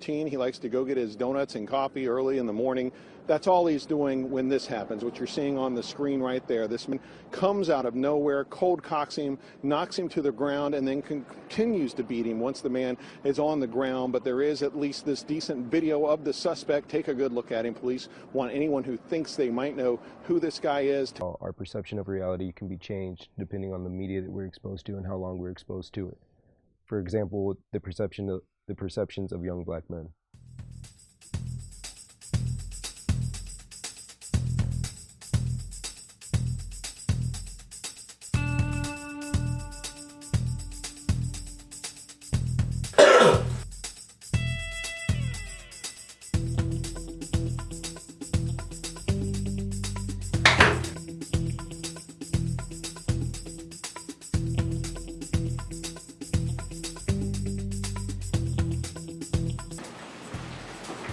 routine. He likes to go get his donuts and coffee early in the morning. That's all he's doing when this happens, what you're seeing on the screen right there. This man comes out of nowhere, cold cocks him, knocks him to the ground, and then continues to beat him once the man is on the ground. But there is at least this decent video of the suspect. Take a good look at him. Police want anyone who thinks they might know who this guy is. Our perception of reality can be changed depending on the media that we're exposed to and how long we're exposed to it. For example, the perceptions of young black men.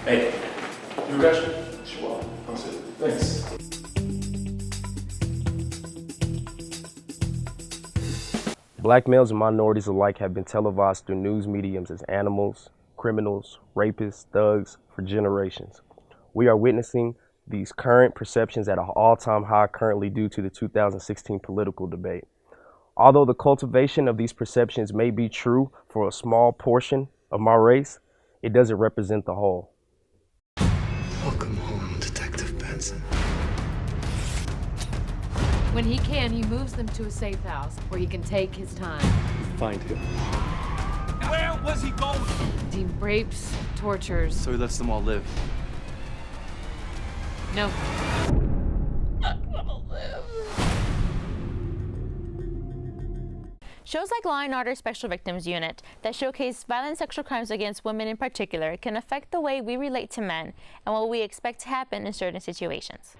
Hey, you question? Sure. I'll sit. Thanks. Black males and minorities alike have been televised through news mediums as animals, criminals, rapists, thugs for generations. We are witnessing these current perceptions at an all-time high currently due to the 2016 political debate. Although the cultivation of these perceptions may be true for a small portion of my race, it doesn't represent the whole. Welcome home, Detective Benson. When he can, he moves them to a safe house where he can take his time. Find him. Where was he going? Deep rapes, tortures. So he lets them all live. No. Shows like Law & Order Special Victims Unit that showcase violent sexual crimes against women in particular can affect the way we relate to men and what we expect to happen in certain situations.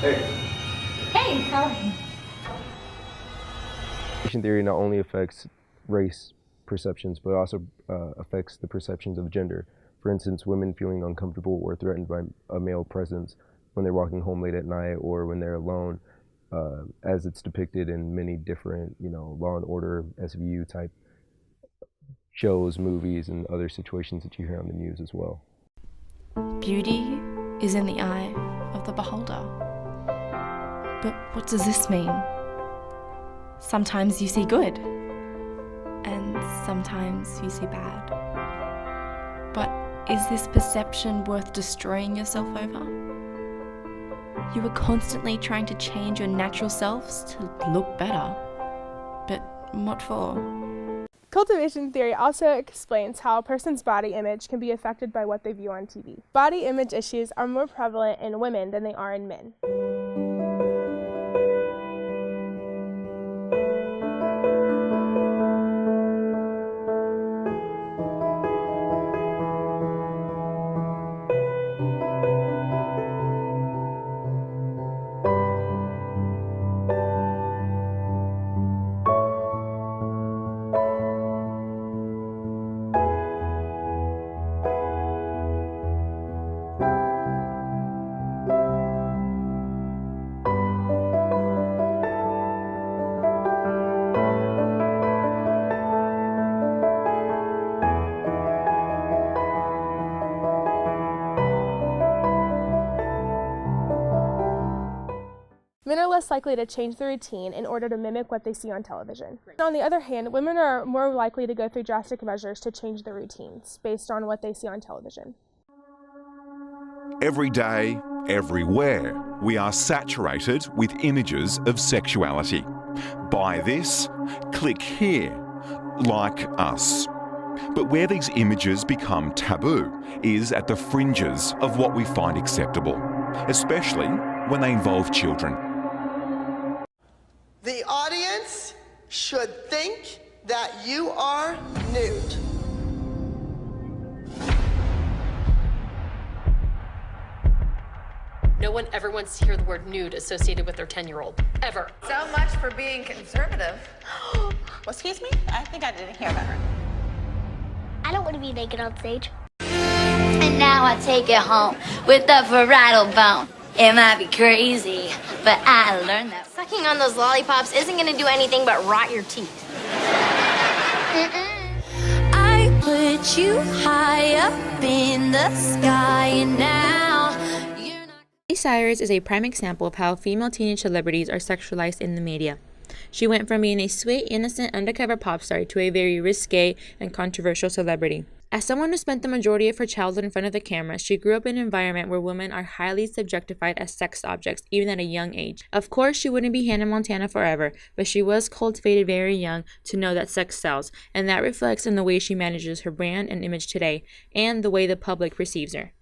Hey. Hey, how are you? Cultivation theory not only affects race perceptions, but also affects the perceptions of gender. For instance, women feeling uncomfortable or threatened by a male presence when they're walking home late at night or when they're alone, as it's depicted in many different, Law and Order, SVU type shows, movies, and other situations that you hear on the news as well. Beauty is in the eye of the beholder. But what does this mean? Sometimes you see good, and sometimes you see bad. But is this perception worth destroying yourself over? You are constantly trying to change your natural selves to look better. But what for? Cultivation theory also explains how a person's body image can be affected by what they view on TV. Body image issues are more prevalent in women than they are in men. Men are less likely to change their routine in order to mimic what they see on television. On the other hand, women are more likely to go through drastic measures to change their routines based on what they see on television. Every day, everywhere, we are saturated with images of sexuality. Buy this, click here, like us. But where these images become taboo is at the fringes of what we find acceptable, especially when they involve children. The audience should think that you are nude. No one ever wants to hear the word nude associated with their 10-year-old. Ever. So much for being conservative. Well, excuse me? I think I didn't hear that right. I don't want to be naked on stage. And now I take it home with the parietal bone. It might be crazy, but I learned that. Sucking on those lollipops isn't going to do anything but rot your teeth. I put you high up in the sky and now you're not... Miley Cyrus is a prime example of how female teenage celebrities are sexualized in the media. She went from being a sweet, innocent, undercover pop star to a very risque and controversial celebrity. As someone who spent the majority of her childhood in front of the camera, she grew up in an environment where women are highly subjectified as sex objects, even at a young age. Of course, she wouldn't be Hannah Montana forever, but she was cultivated very young to know that sex sells, and that reflects in the way she manages her brand and image today, and the way the public perceives her.